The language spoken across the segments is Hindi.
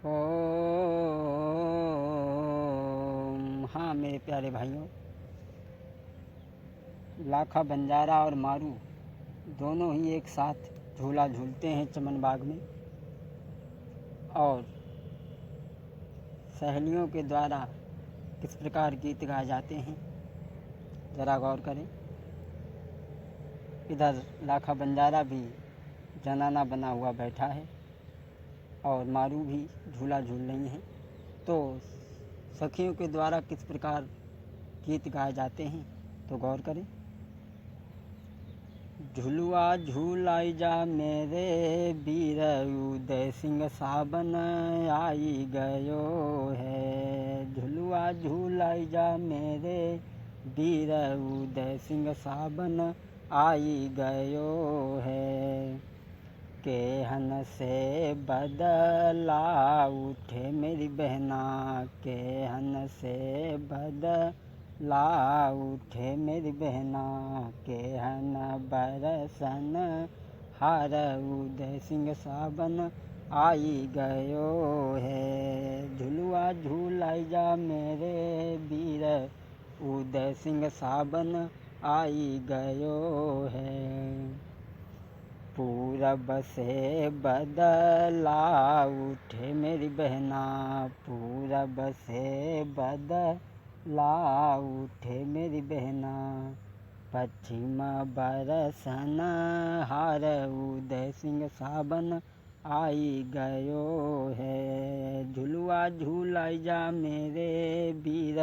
हाँ मेरे प्यारे भाइयों, लाखा बंजारा और मारू दोनों ही एक साथ झूला झूलते हैं चमन बाग में, और सहेलियों के द्वारा किस प्रकार गीत गाए जाते हैं ज़रा गौर करें। इधर लाखा बंजारा भी जनाना बना हुआ बैठा है और मारू भी झूला झूल रही हैं। तो सखियों के द्वारा किस प्रकार गीत गाए जाते हैं तो गौर करें। झुलुआ झूलाई जा मेरे वीर उदय सिंह सावन आई गयो है। झुलुआ झूलाई जा मेरे वीर उदय सिंह सावन आई गयो है। केहन से बदला उठे मेरी बहना, केहन से बदला उठे मेरी बहना, केहन बरसन हार उदय सिंह सावन आई गयो है। झुलुआ झूलाई जा मेरे वीर उदय सिंह सावन आई गयो है। पूरब से बदला उठे मेरी बहना, पूरब से बदला उठे मेरी बहना, पश्चिम बरसन हार उदय सिंह सावन आई गयो है। झुलुआ झूलाई जा मेरे वीर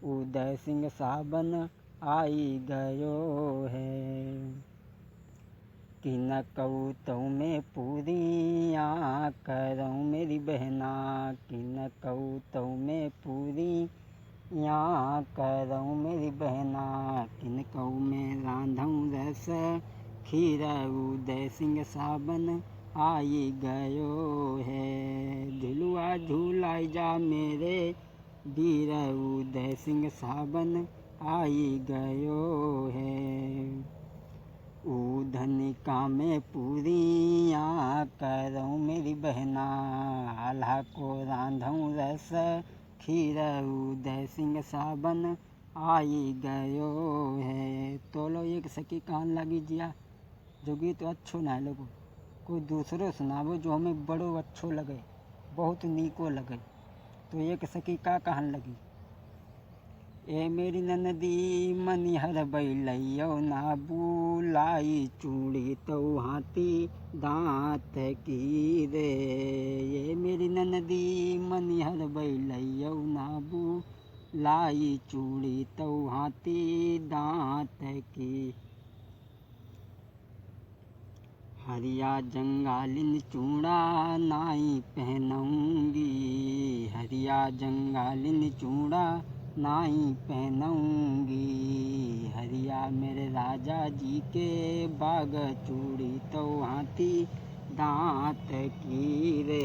उदय सिंह सावन आई गयो है। किन कौतों में पूरियाँ करऊँ मेरी बहना, किन कौतों में पूरियाँ करऊँ मेरी बहना, किन कऊ में रांधऊँ रस खीर उदय सिंह सावन आई गयो है। झुलुआ झूलाई जा मेरे वीर उदय सिंह सावन आई गयो है। ऊधनिका में पूरियाँ करऊँ मेरी बहना, आल्हा को रांधऊँ रस खीर उदय सिंह सावन आई गयो है। तो लो एक सखी कान लगी जिया, जो गीत अच्छो ना लगो कोई दूसरो सुनावो जो हमें बड़ो अच्छो लगे, बहुत नीको लगे। तो एक सखी का कहन लगी, ए मेरी ननदी मनिहर बैलैयो ना बुलाई, चूड़ी तो हाथी दांत की रे। ये मेरी ननदी मनिहर बैलैयो ना बुलाई, चूड़ी तो हाथी दांत की। हरिया जंगालिन चूड़ा नाई पहनऊंगी, हरिया जंगालिन चूड़ा नाई पहनऊंगी, हरिया मेरे राजा जी के बाग, चूड़ी तो हाथी दांत की रे।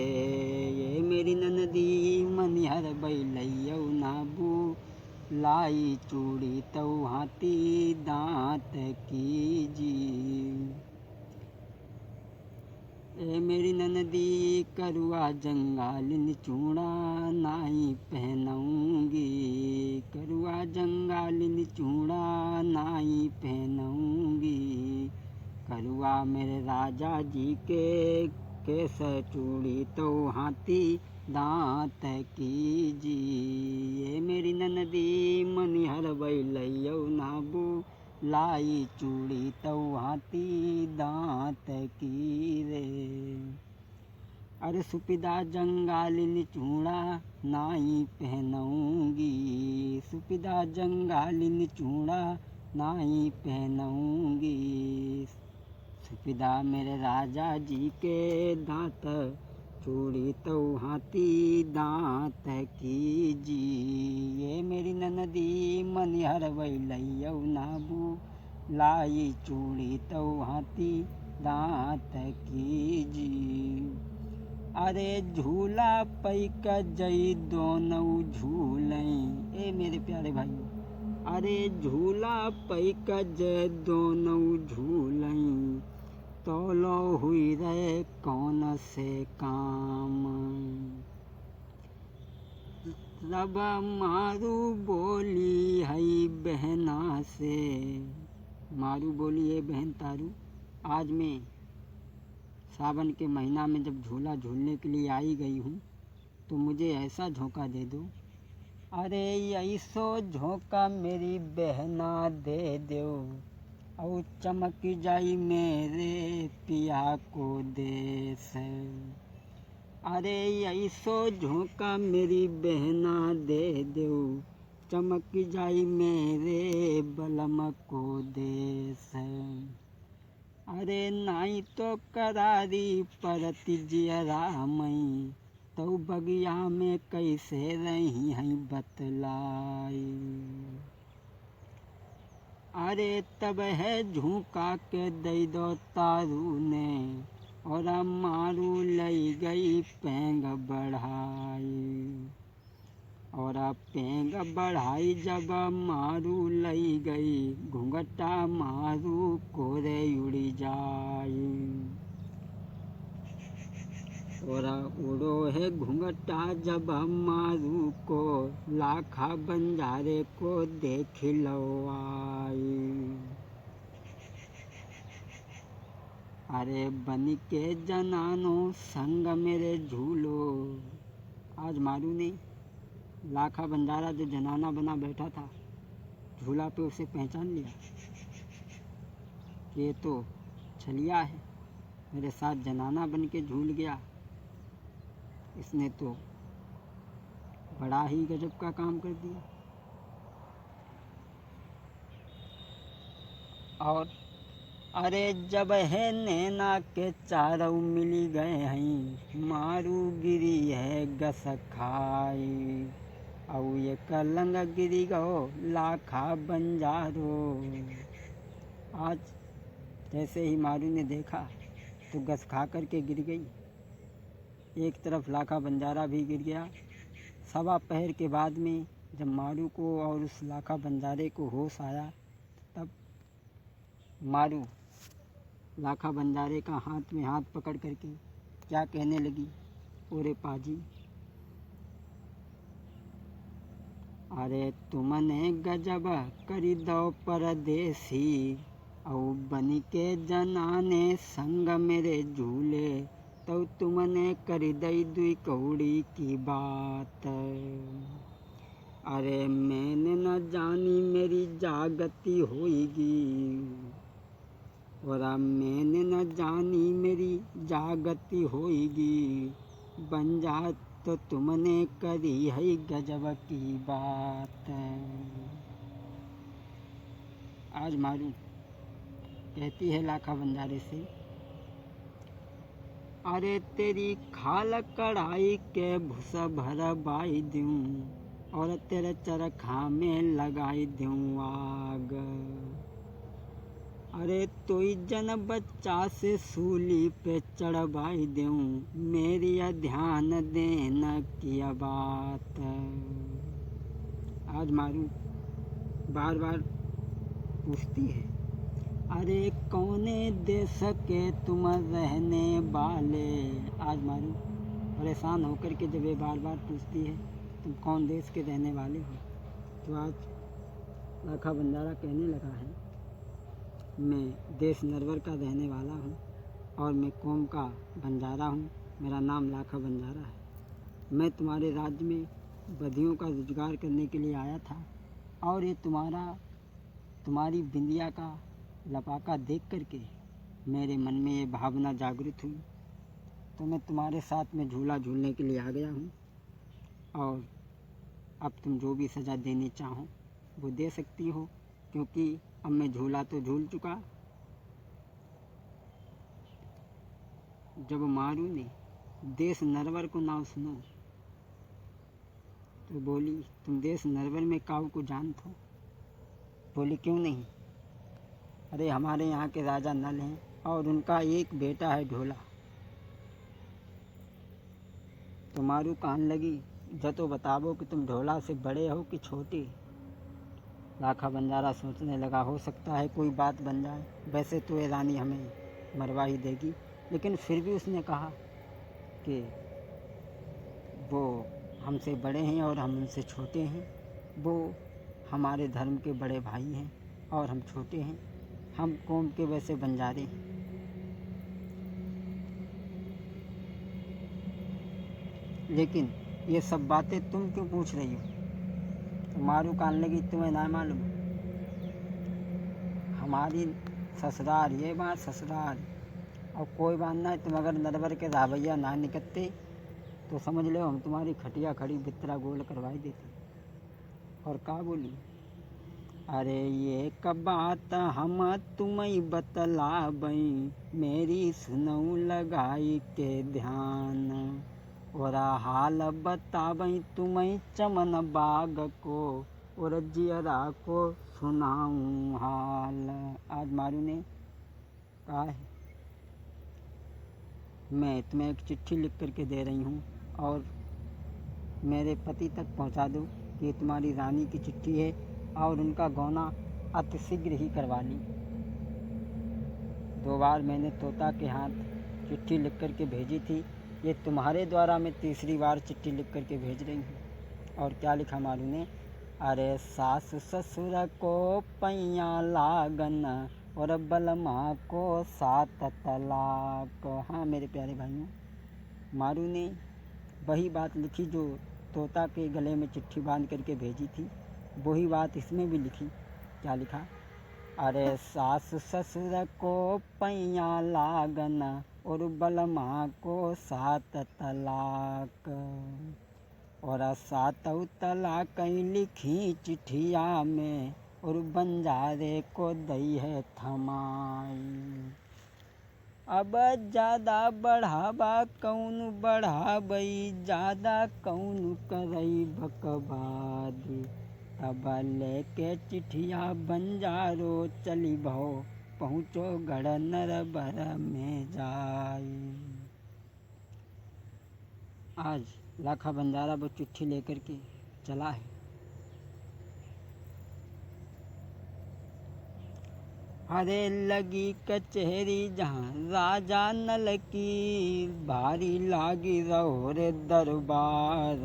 ये मेरी ननदी मनिहर बैलैयो ना बुलाई, चूड़ी तो हाथी दांत की जी। ए मेरी ननदी करुआ जंगालिन चूड़ा नाई पहनऊंगी, करुआ जंगालिन चूड़ा नाई पहनऊंगी, करुआ मेरे राजा जी के केस, चूड़ी तो हाथी दांत की जी। ये मेरी ननदी मनिहर बैलैयो ना बुलाई, चूड़ी तो हाथी दांत की रे। अरे सुपिदा जंगालिन चूड़ा नाई पहनऊंगी, सुपिदा जंगालिन चूड़ा नाई पहनऊंगी, सुपिदा मेरे राजा जी के दांत, चूड़ी तो हाथी दांत की जी। ये मेरी ननदी मनिहर बैलैयो ना बुलाई, चूड़ी तो हाथी दांत की जी। अरे झूला पैक जई दोनों झूलें, ए मेरे प्यारे भाइयों, अरे झूला पैक जई दोनों झूलें, तौलो हुई रहे कौन से काम। तब मारू बोली हई बहना से, मारू बोली है बहन तारू, आज मैं सावन के महीना में जब झूला झूलने के लिए आई गई हूँ तो मुझे ऐसा झोंका दे दो। अरे ऐसो झोंका मेरी बहना दे दो, और चमक जाई मेरे पिया को देश। अरे ऐसो झोंका मेरी बहना दे दो, चमक जाई मेरे बलम को देश। अरे नाई तो करारी परती जियरा मई, तो बगिया में कैसे रही हैं बतलाई। अरे तब है झुका के दई दो तारू ने, और मारू लई गई पेंग बढ़ाई। और पेंग बढ़ाई जब मारू लई गई, घूंघटा मारू कोरे उड़ी जाई। और उड़ो है घूंघटा जब मारू को, लाखा बंजारे को देख लो आई। अरे बन के जनानो संग मेरे झूलो, आज मारू ने लाखा बंजारा जो जनाना बना बैठा था झूला पे, उसे पहचान लिया कि ये तो छलिया है, मेरे साथ जनाना बन के झूल गया। इसने तो बड़ा ही गजब का काम कर दिया। और अरे जब है नैना के चारों मिली गए हैं, मारू गिरी है गस खाई। और ये कलंग गिरी गो लाखा बंजारो। आज जैसे ही मारू ने देखा तो गस खा कर के गिर गई। एक तरफ लाखा बंजारा भी गिर गया। सवा पहर के बाद में जब मारू को और उस लाखा बंजारे को होश आया, तब मारू लाखा बंजारे का हाथ में हाथ पकड़ करके क्या कहने लगी, ओरे पाजी, अरे तुमने गजब करी दो परदेसी, और बनी के जनाने संग मेरे झूले, तो तुमने करी दई दुई कौड़ी की बात। अरे मैंने न जानी मेरी जागती होएगी, और मैंने न जानी मेरी जागती होएगी, बन जा तो तुमने करी है गजब की बात। आज मारू कहती है लाखा बंजारे से, अरे तेरी खाल कढ़ाई के भूस भर बाई दूँ, और तेरे चरखा में लगाई दूँ आग। अरे तोई जन बच्चा से सूली पे चढ़वाई दूँ, मेरी ध्यान देना किया बात। आज मारू बार बार पूछती है, अरे कौने देश के तुम रहने वाले। आज मारू परेशान होकर के जब ये बार बार पूछती है तुम कौन देश के रहने वाले हो, तो आज लाखा बंजारा कहने लगा है, मैं देश नरवर का रहने वाला हूँ, और मैं कौम का बंजारा हूँ, मेरा नाम लाखा बंजारा है। मैं तुम्हारे राज्य में बधियों का रोजगार करने के लिए आया था, और ये तुम्हारी बिंदिया का लपाका देख करके मेरे मन में ये भावना जागृत हुई, तो मैं तुम्हारे साथ में झूला झूलने के लिए आ गया हूँ। और अब तुम जो भी सज़ा देनी चाहो वो दे सकती हो, क्योंकि अब मैं झूला तो झूल चुका। जब मारू ने देश नरवर को नाम सुनो तो बोली, तुम देश नरवर में काऊ को जानते हो। बोली, क्यों नहीं, अरे हमारे यहाँ के राजा नल हैं और उनका एक बेटा है ढोला। तो मारू कहने लगी, जतो बताबो कि तुम ढोला से बड़े हो कि छोटे। लाखा बंजारा सोचने लगा, हो सकता है कोई बात बन जाए, वैसे तो ये रानी हमें मरवा ही देगी। लेकिन फिर भी उसने कहा कि वो हमसे बड़े हैं और हम उनसे छोटे हैं, वो हमारे धर्म के बड़े भाई हैं और हम छोटे हैं, हम कौम के वैसे बंजारे हैं। लेकिन ये सब बातें तुम क्यों पूछ रही हो? तो मारू कान लगी, तुम्हें ना मालूम? हमारी ससुराल ये बात ससुराल, और कोई बात ना है। तुम अगर नरवर के रावैया ना निकलते तो समझ लो हम तुम्हारी खटिया खड़ी बिस्तरा गोल करवाई देते। और का बोली? अरे ये कब बात हम तुम्हें बतलाबई, मेरी सुनऊ लगाई के ध्यान, और हाल बताबई तुम्हें चमन बाग को, और जियरा को सुनाऊं हाल। आज मारू ने कहा है मैं तुम्हें एक चिट्ठी लिख करके दे रही हूँ और मेरे पति तक पहुँचा दो कि तुम्हारी रानी की चिट्ठी है और उनका गौना अतिशीघ्र ही करवा ली। 2 बार मैंने तोता के हाथ चिट्ठी लिख करके भेजी थी, ये तुम्हारे द्वारा मैं तीसरी बार चिट्ठी लिख करके भेज रही हूँ। और क्या लिखा मालूम है? अरे सास ससुर को पैया लागन, और बलमा को 7 तलाक। हाँ मेरे प्यारे भाइयों, मारू ने वही बात लिखी जो तोता के गले में चिट्ठी बांध करके भेजी थी, वही बात इसमें भी लिखी। क्या लिखा? अरे सास ससुर को पैया लागन, और बलमा को 7 तलाक, और 7 तलाक लिखी चिट्ठिया में, और बंजारे को दई है थमाई। अब ज़्यादा बढ़ावा कौन बढ़ाबई, ज़्यादा कौन करई बकवादी, तब लेके चिट्ठिया बंजारो चली भो, पहुँचो गढ़ नरबर में जाई। आज लाखा बंजारा वो चिट्ठी लेकर के चला है। अरे लगी कचहरी जहाँ राजा नल की, भारी लागी रहो रे दरबार,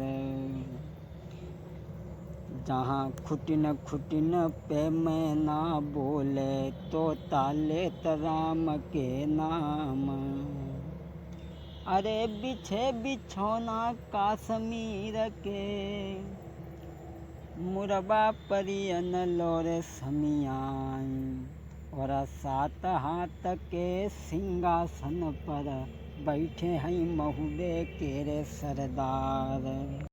जहाँ खुटिन खुटिन पे मैं ना बोले, तो ताले राम के नाम। अरे बिछे बिछौना काश्मीर के, मुरबा परियन लोरे समियाई, और 7 हाथ के सिंहासन पर बैठे हैं महुबे के रे सरदार।